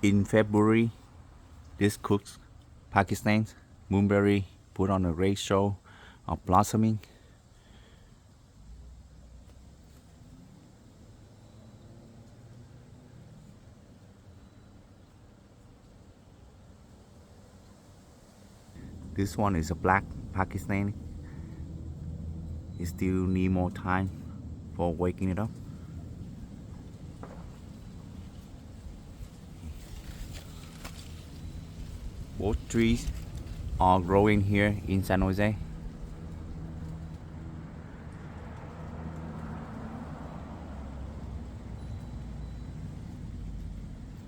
In February, this Cooke, Pakistan, Mulberry put on a great show of blossoming. This one is a black Pakistani. It still need more time for waking it up. Both trees are growing here in San Jose.